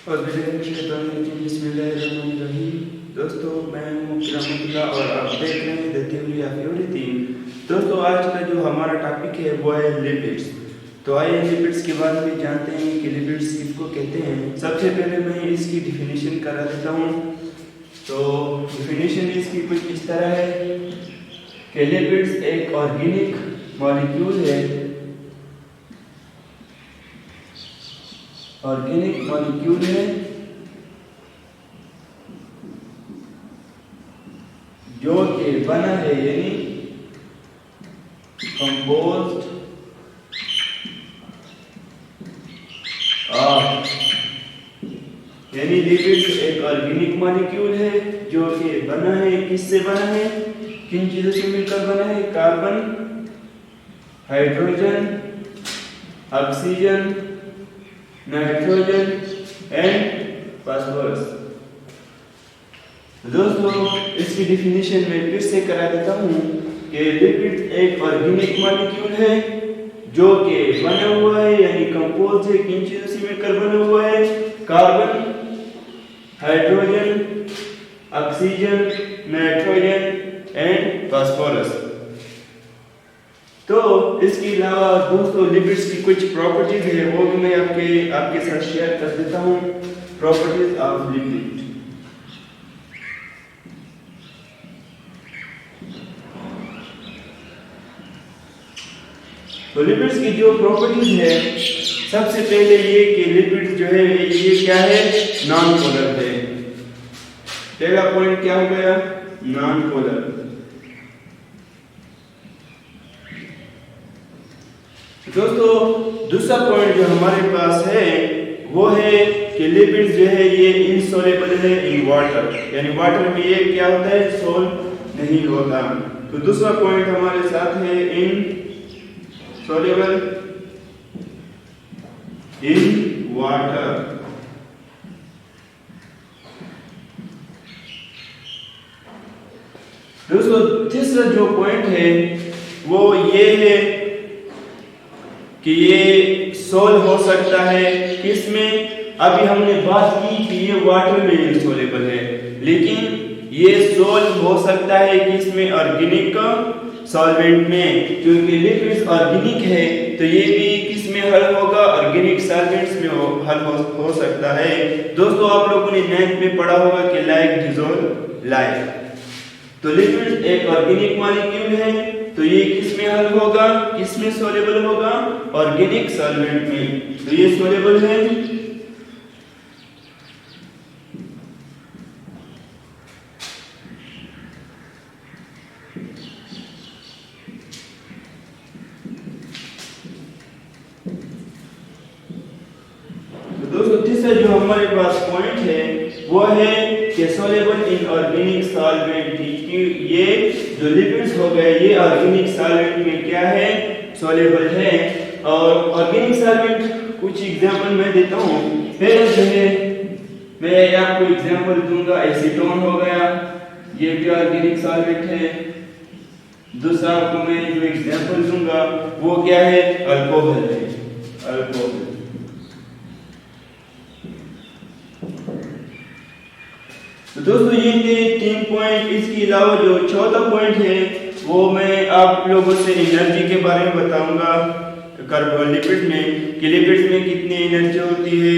और बिस्मिल्लाहिर्रहमानिर्रहीम। दोस्तों मैं हूं किरामतुल्लाह और आप देख रहे हैं द थ्योरी ऑफ एवरीथिंग। दोस्तों आज का जो हमारा टॉपिक है वो है लिपिड्स। तो आइए लिपिड्स के बारे में जानते हैं कि लिपिड्स किसको कहते हैं। सबसे पहले मैं इसकी डिफिनीशन करा देता हूँ। तो डिफिनीशन इसकी कुछ इस तरह है कि लिपिड्स एक ऑर्गेनिक मॉलिक्यूल है, जो कि बना है यानी कंपोज्ड ऑफ, यानी लिपिड्स एक ऑर्गेनिक मॉलिक्यूल है जो कि बना है, किससे बना है, किन चीजों से मिलकर बना है, carbon, hydrogen, oxygen, nitrogen and phosphorus. दोस्तों इसकी डिफिनीशन में फिर से करा देता हूँ कि लिपिड एक ऑर्गेनिक मॉलिक्यूल है जो कि बना हुआ है यानी कंपोज है, किन चीजों से मिलकर बना हुआ है, carbon, hydrogen, oxygen, nitrogen and phosphorus. तो इसके अलावा दोस्तों लिपिड्स की कुछ प्रॉपर्टीज है वो भी मैं आपके साथ शेयर कर देता हूँ। Properties of lipid. तो लिपिड्स की जो प्रॉपर्टीज है, सबसे पहले ये कि लिपिड्स जो है ये क्या है, नॉन पोलर है। पहला पॉइंट क्या हो गया, नॉन पोलर। दोस्तों दूसरा पॉइंट जो हमारे पास है वो है कि लिपिड्स जो है ये इनसॉल्युबल है इन वाटर, यानी वाटर में ये क्या होता है, सोल नहीं होता। तो दूसरा पॉइंट हमारे साथ है इनसॉल्युबल इन वाटर। दोस्तों तीसरा जो पॉइंट है वो ये है कि ये सोल हो सकता है किसमें, अभी हमने बात की कि ये वाटर में इनसॉल्युबल है, लेकिन ये सोल हो सकता है किसमें, ऑर्गेनिक सॉल्वेंट में। क्योंकि लिपिड्स ऑर्गेनिक है तो ये भी किसमें हल होगा, ऑर्गेनिक सॉल्वेंट्स में हल हो सकता है। दोस्तों आप लोगों ने 9th में पढ़ा होगा कि लाइक डिसॉल्व लाइक। तो लिपिड्स एक ऑर्गेनिक मॉलिक्यूल है तो ये किसमें हल होगा, किसमें सॉल्युबल होगा, ऑर्गेनिक सॉल्वेंट में। तो ये सॉल्युबल है दोस्तों। तीसरा जो हमारे पास पॉइंट है वो है कि सॉल्युबल इन ऑर्गेनिक सॉल्वेंट। ये जो लिपिड्स हो गए ये ऑर्गेनिक सॉल्वेंट में क्या है, सॉल्युबल है। और ऑर्गेनिक सॉल्वेंट कुछ एग्जांपल मैं देता हूँ। पहले जो है मैं आपको एग्जांपल दूंगा, एसीटोन हो गया, ये भी ऑर्गेनिक सॉल्वेंट है। दूसरा आपको मैं जो एग्जांपल दूंगा वो क्या है, अल्कोहल है, अल्कोहल। तो दोस्तों ये थे 3 पॉइंट। इसके अलावा जो चौथा पॉइंट है वो मैं आप लोगों से एनर्जी के बारे में बताऊंगा। कार्बोलिपिड में कि लिपिड्स में कितनी एनर्जी होती है,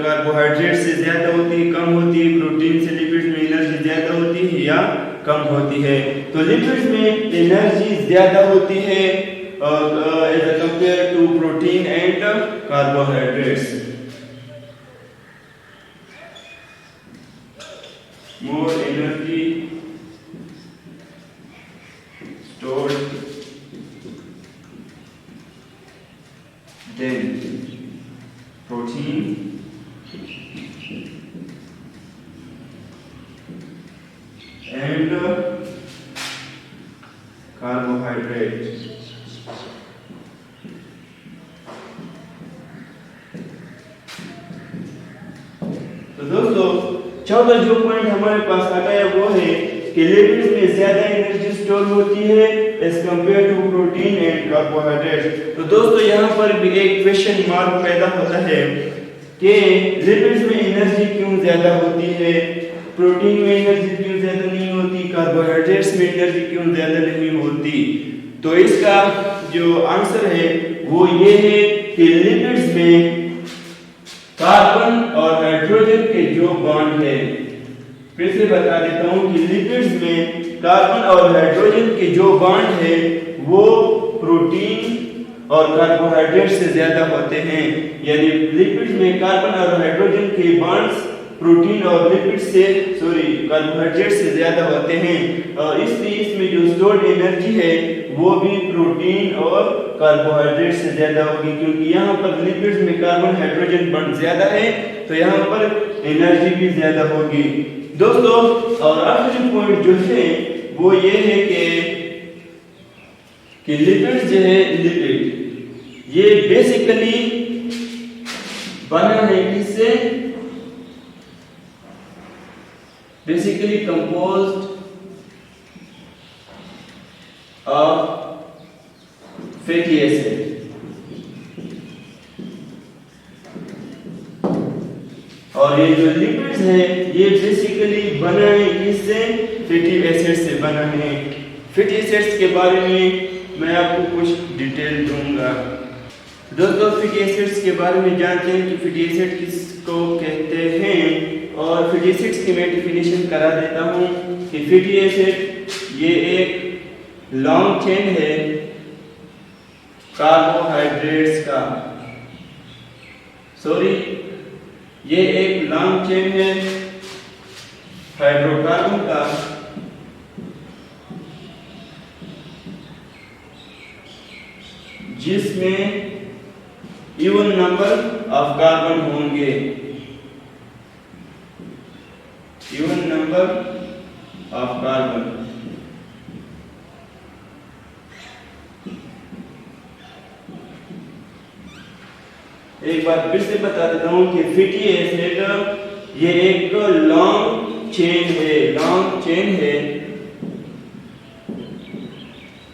कार्बोहाइड्रेट से ज्यादा होती है, कम होती है, प्रोटीन से लिपिड्स में एनर्जी ज्यादा होती है या कम होती है। तो लिपिड्स में एनर्जी ज्यादा होती है as compare to protein and carbohydrates. More energy stored than protein and carbohydrate। तो दोस्तों चौथा जो पॉइंट हमारे पास आता है वो है कि लिपिड्स में ज्यादा एनर्जी स्टोर होती है as compare to protein and carbohydrate. तो दोस्तों यहाँ पर भी एक क्वेश्चन मार्क पैदा होता है कि लिपिड्स में एनर्जी क्यों ज्यादा होती है, प्रोटीन में एनर्जी क्यों ज्यादा नहीं होती, कार्बोहाइड्रेट्स में एनर्जी क्यों ज्यादा नहीं होती। तो इसका जो आंसर है वो ये है कि लिपिड्स में कार्बन और हाइड्रोजन के जो बॉन्ड है, फिर से बता देता हूं कि लिपिड्स में कार्बन और हाइड्रोजन के जो बॉन्ड है वो प्रोटीन और कार्बोहाइड्रेट से ज्यादा होते हैं। यानी लिपिड्स में कार्बन और हाइड्रोजन के बॉन्ड्स प्रोटीन और लिपिड से कार्बोहाइड्रेट से ज्यादा होते हैं, और इसलिए इसमें जो स्टोर्ड एनर्जी है वो भी प्रोटीन और कार्बोहाइड्रेट से ज्यादा होगी, क्योंकि यहाँ पर लिपिड्स में कार्बन हाइड्रोजन बॉन्ड ज्यादा है तो यहाँ पर एनर्जी भी ज्यादा होगी। दोस्तों, और आखिरी पॉइंट जो है वो ये है कि लिपिड्स जो है, लिपिड ये बेसिकली बना है किससे, basically composed of fatty acid. और ये जो लिपिड्स है ये बेसिकली बना है किससे, फैटी एसिड से बना है। फैटी एसिड्स के बारे में मैं आपको कुछ डिटेल दूंगा। दोस्तों, फैटी एसिड्स के बारे में जानते हैं कि फैटी एसिड किसको कहते हैं, और फैटी एसिड्स की मैं डेफिनेशन करा देता हूं कि फैटी एसिड ये एक लॉन्ग चेन है कार्बोहाइड्रेट्स का, ये एक लॉन्ग चेन है हाइड्रोकार्बन का, जिसमें इवन नंबर ऑफ कार्बन होंगे, इवन नंबर ऑफ कार्बन। एक बार फिर से बता देता हूं कि फैटी एसिड ये एक लॉन्ग चेन है, लॉन्ग चेन है,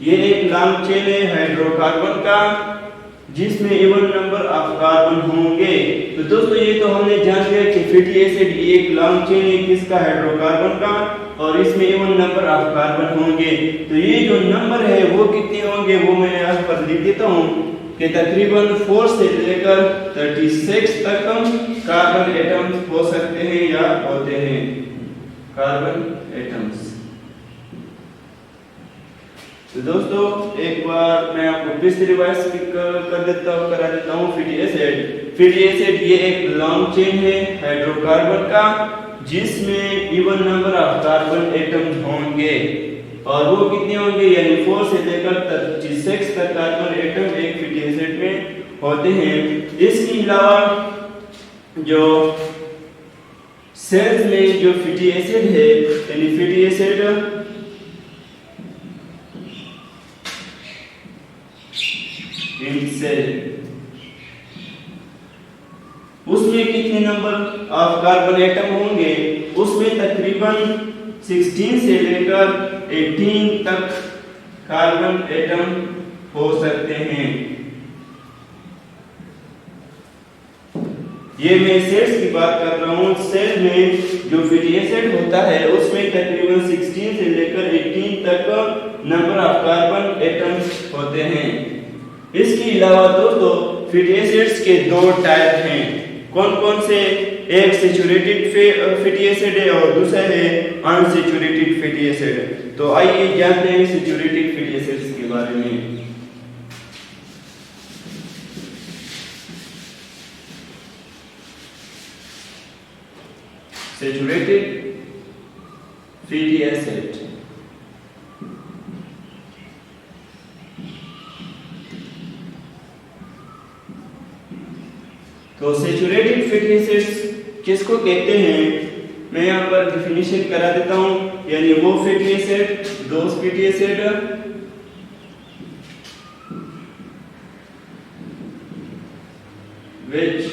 ये एक लॉन्ग चेन है हाइड्रोकार्बन का, जिसमें इवन नंबर ऑफ कार्बन होंगे। तो दोस्तों, ये तो हमने जान लिया कि फैटी एसिड एक लॉन्ग चेन है किसका, हाइड्रोकार्बन का, और इसमें इवन नंबर ऑफ कार्बन होंगे। तो ये जो नंबर है वो कितने होंगे वो मैं यहाँ पर लिख देता हूँ कि तकरीबन 4 से लेकर 36 तक कार्बन एटम्स हो सकते हैं या होते हैं, कार्बन एटम्स। तो दोस्तों, एक बार मैं आपको फिर से रिवाइज करा देता हूँ। फैटी एसिड ये एक लॉन्ग चेन है हाइड्रोकार्बन का, जिसमें even number of carbon atoms होंगे, और वो कितने होंगे, यानी 4 से लेकर 36 तक कार्बन एटम एक फैटी एसिड में होते हैं। इसके अलावा जो सेल्स में जो फैटी एसिड है, यानी फैटी एसिड इन सेल, उसमें कितने नंबर ऑफ कार्बन एटम होंगे, उसमें तकरीबन 16 से लेकर 18 तक कार्बन एटम हो सकते हैं। ये मैं सेल्स की बात कर रहा हूँ। सेल में जो फैटी एसिड होता है उसमें तकरीबन 16 से लेकर 18 तक नंबर ऑफ कार्बन एटम्स होते हैं। इसके अलावा दोस्तों, फैटी एसिड्स के 2 टाइप हैं। कौन कौन से, एक सैचुरेटेड फैटी एसिड है और दूसरा है अनसैचुरेटेड फैटी एसिड। तो आइए जानते हैं सैचुरेटेड फैटी एसिड्स के बारे में। सैचुरेटेड फैटी एसिड तो सैचुरेटेड फैटी एसिड्स किसको कहते हैं, मैं यहाँ पर डेफिनेशन करा देता हूँ। यानी वो fatty acid, those fatty acid which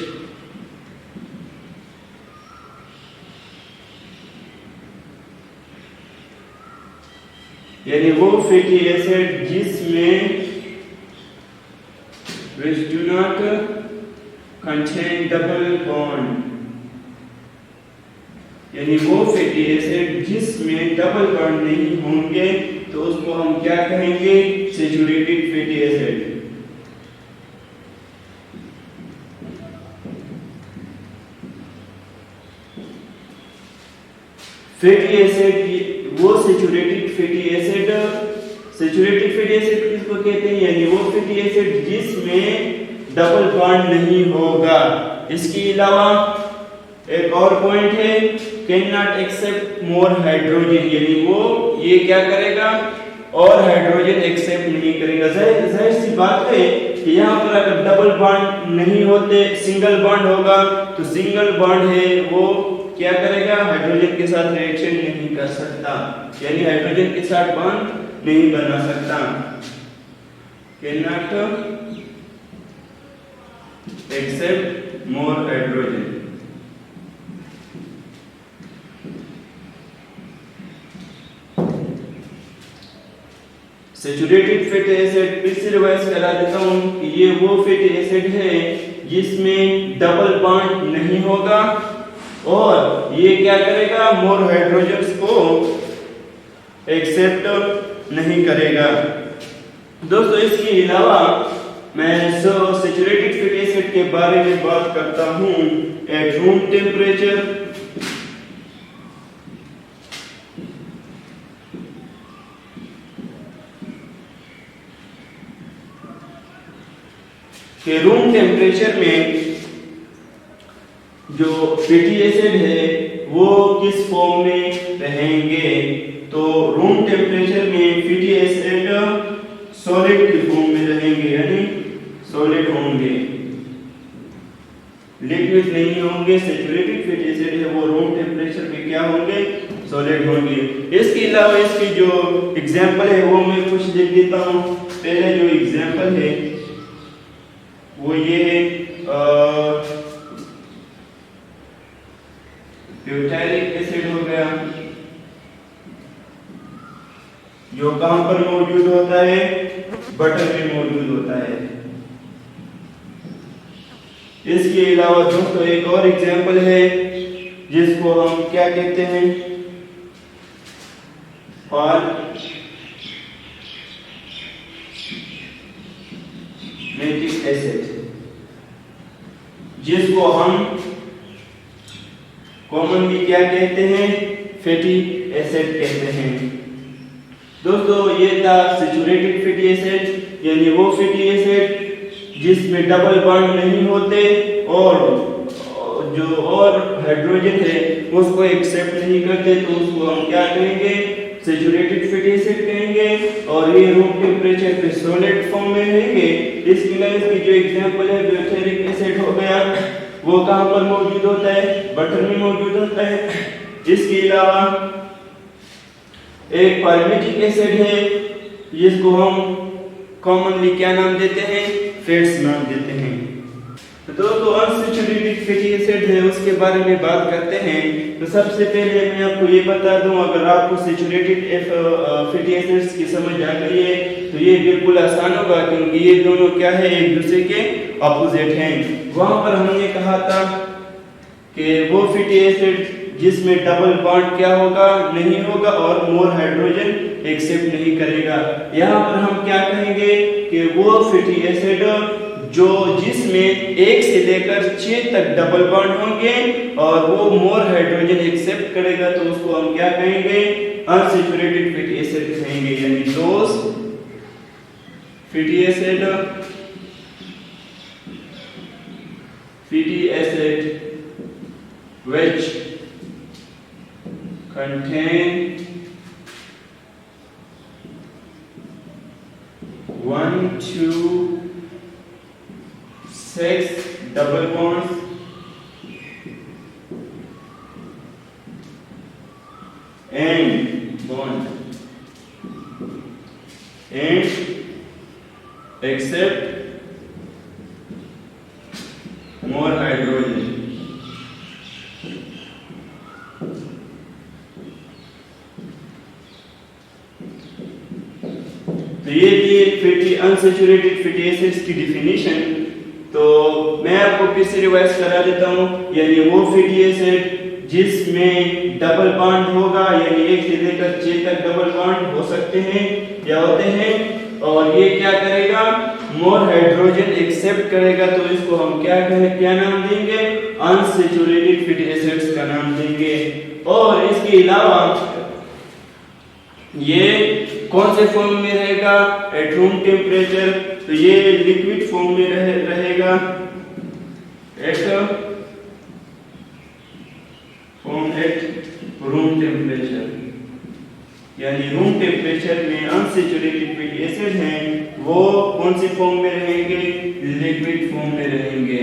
यानी वो फैटी एसिड जिसमें which do not contain double bond, यानी वो फैटी एसिड जिसमें डबल बॉन्ड नहीं होंगे तो उसको हम क्या कहेंगे? Saturated fatty acid. Fatty acid वो सैचुरेटेड फैटी एसिड किसको कहते हैं? यानी वो फैटी एसिड जिसमें डबल बॉन्ड नहीं होगा। इसके अलावा एक और पॉइंट है, can not accept more hydrogen, यानी वो ये क्या करेगा? और हाइड्रोजन एक्सेप्ट नहीं करेगा। जाहिर सी बात है कि यहाँ पर अगर डबल बॉन्ड नहीं होते, सिंगल बॉन्ड होगा, तो सिंगल बॉन्ड है वो क्या करेगा? हाइड्रोजन के साथ रिएक्शन नहीं कर सकता, यानी हाइड्रोजन के साथ बॉन्ड नहीं बना सकता। Can not accept more hydrogen. Saturated fatty acid फिर से रिवाइज करा देता हूं कि ये वो फैटी एसिड है जिसमें डबल बॉन्ड नहीं होगा और ये क्या करेगा? मोर हाइड्रोजन्स को एक्सेप्ट नहीं करेगा। दोस्तों इसके अलावा मैं सैचुरेटेड फैटी एसिड के बारे में बात करता हूं एट रूम टेम्परेचर। कि रूम टेम्परेचर में जो फैटी एसिड है वो किस फॉर्म में रहेंगे? तो रूम टेम्परेचर में फैटी एसिड सॉलिड की फॉर्म में रहेंगे, यानी सॉलिड होंगे, लिक्विड नहीं होंगे। सैचुरेटेड फैटी एसिड है वो रूम टेम्परेचर पे क्या होंगे? सॉलिड होंगे। इसके अलावा इसकी जो एग्जांपल है वो मैं कुछ लिख देता हूं। पहले जो एग्जांपल है वो ये है ब्यूटाइलिक एसिड हो गया, जो कहां पर मौजूद होता है? बटर में मौजूद होता है। इसके अलावा दोस्तों एक और एग्जांपल है जिसको हम क्या कहते हैं? फॉस्फेटिक एसिड, जिसको हम कॉमनली क्या कहते हैं? फैटी एसिड कहते हैं। दोस्तों ये था सैचुरेटेड फैटी एसिड, यानी वो फैटी एसिड जिसमें डबल बॉन्ड नहीं होते और जो और हाइड्रोजन है उसको एक्सेप्ट नहीं करते, तो उसको हम क्या कहेंगे? सैचुरेटेड फैटी एसिड कहेंगे। और ये रूम टेम्परेचर पे सॉलिड फॉर्म में रहेंगे। इसके अलावा इसकी जो एग्जांपल है ब्यूटाइलिक एसिड हो गया, वो कहां पर मौजूद होता है? बटर में मौजूद होता है। इसके अलावा एक पाल्मिटिक एसिड है जिसको हम कॉमनली क्या नाम देते हैं? फैट्स नाम देते हैं। तो दोस्तों अनसैचुरेटेड फैटी एसिड है उसके बारे में बात करते हैं। तो सबसे पहले मैं आपको ये बता दूं, अगर आपको सैचुरेटेड फैटी एसिड्स की समझ आ गई है तो ये बिल्कुल आसान होगा, क्योंकि ये दोनों क्या है? एक दूसरे के ऑपोजिट हैं। वहां पर हमने कहा था कि वो फैटी एसिड जिसमें डबल बॉन्ड क्या होगा? नहीं होगा और मोर हाइड्रोजन एक्सेप्ट नहीं करेगा। यहाँ पर हम क्या कहेंगे कि वो फैटी एसिड जो जिसमें 1 से लेकर 6 तक डबल बॉन्ड होंगे और वो मोर हाइड्रोजन एक्सेप्ट करेगा, तो उसको हम क्या कहेंगे? अनसैचुरेटेड फैटी एसिड कहेंगे। यानी दोस fatty acid which contain 1, 2, 6 double bonds and bond and accept more hydrogen. तो ये थी फैटी अनसैचुरेटेड फैटी एसिड्स की डिफिनीशन। तो मैं आपको फिर से रिवाइज करा देता हूँ, यानी वो फैटी एसिड जिसमें डबल बॉन्ड होगा, यानी 1 से लेकर 6 तक डबल बॉन्ड हो सकते हैं या होते हैं। और ये क्या करेगा, मोर हाइड्रोजन एक्सेप्ट करेगा, तो इसको हम क्या नाम देंगे, अनसैचुरेटेड फैटी एसिड्स का नाम देंगे। और इसके अलावा ये कौन से फॉर्म में रहेगा, एट रूम टेम्परेचर, तो ये लिक्विड फॉर्म में रहेगा एट रूम टेम्परेचर, यानी रूम टेम्परेचर में अनसैचुरेटेड फैटी एसिड हैं वो कौन से फॉर्म में रहेंगे, लिक्विड फॉर्म में रहेंगे,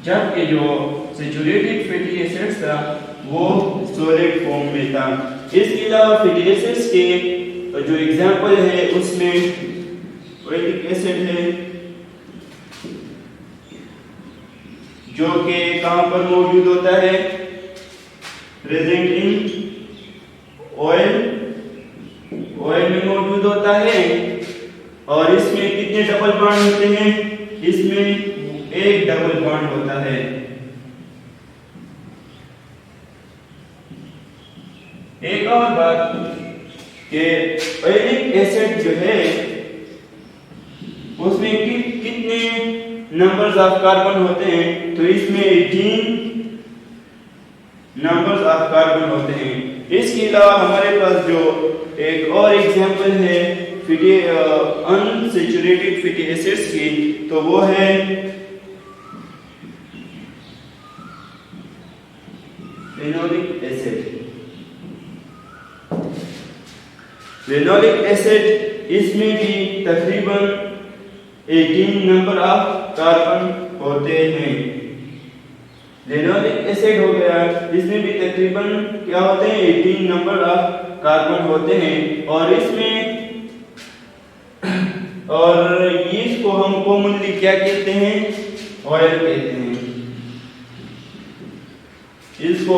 जबकि जो सैचुरेटेड फैटी एसिड्स था वो सॉलिड फॉर्म में था। इसके अलावा फैटी एसिड्स के जो एग्जांपल है उसमें ओलिक एसिड है जो कि कहां पर मौजूद होता है, प्रेजेंट इन ऑयल में मौजूद होता है। और इसमें कितने डबल बॉन्ड होते हैं, इसमें एक डबल बॉन्ड होता है। एक और बात कि ओलिक एसिड जो है उसमें कितने नंबर्स ऑफ कार्बन होते हैं, तो इसमें 18 नंबर्स ऑफ कार्बन होते हैं। इसके अलावा हमारे पास जो एक और एग्जांपल है अनसैचुरेटेड फैटी एसिड्स की, तो वो है फेनोलिक एसिड। फेनोलिक एसिड, इसमें भी तकरीबन 18 नंबर ऑफ कार्बन होते हैं। फेनोलिक एसिड हो गया, इसमें भी तकरीबन क्या होते हैं, 18 नंबर ऑफ कार्बन होते हैं। और इसमें इसको हम कॉमनली क्या कहते हैं, ऑयल कहते हैं। इसको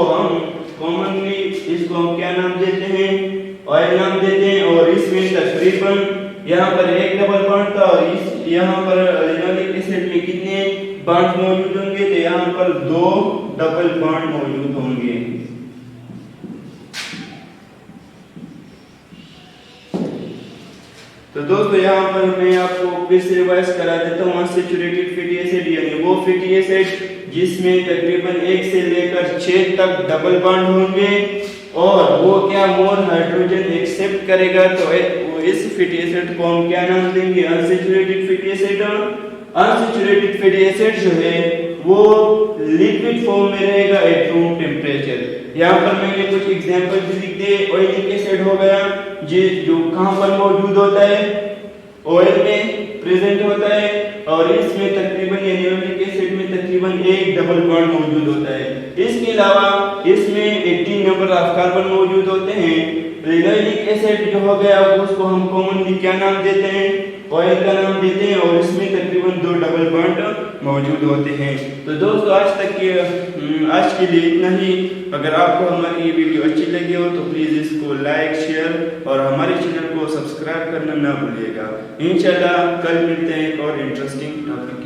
हम क्या नाम देते हैं, ऑयल नाम देते हैं। और इसमें तकरीबन यहाँ पर एक डबल बॉन्ड था और यहाँ पर फेनोलिक एसिड में कितने बॉन्ड मौजूद होंगे, तो यहाँ पर 2 डबल बॉन्ड मौजूद होंगे। तो दोस्तों यहाँ पर मैं आपको फिर से रिवाइज करा देता हूँ, अनसैचुरेटेड फैटी एसिड यानी वो फैटी एसिड जिसमें तकरीबन 1 से लेकर 6 तक डबल बॉन्ड होंगे और वो क्या मोर हाइड्रोजन एक्सेप्ट करेगा, तो इस फैटी एसिड को हम क्या नाम देंगे, unsaturated fatty acid. Unsaturated fatty acid जो है वो लिक्विड फॉर्म में रहेगा एट रूम टेम्परेचर। यहाँ पर मैंने कुछ एग्जांपल भी लिख दिए। ऑयलिक एसिड हो गया जो कहां पर मौजूद होता है, ऑयल में प्रेजेंट होता है और इसमें तकरीबन यानी ऑयलिक एसिड में तकरीबन एक डबल बॉन्ड मौजूद होता है। इसके अलावा इसमें 18 नंबर ऑफ कार्बन मौजूद होते हैं। फेनोलिक एसिड जो हो गया उसको हम कॉमनली क्या नाम देते हैं, ऑयल का नाम देते हैं और इसमें तकरीबन 2 डबल बॉन्ड मौजूद होते हैं। तो दोस्तों आज के लिए इतना ही। अगर आपको हमारी ये वीडियो अच्छी लगी हो तो प्लीज़ इसको लाइक, शेयर और हमारे चैनल को सब्सक्राइब करना ना भूलिएगा। इंशाल्लाह कल मिलते हैं एक और इंटरेस्टिंग टॉपिक।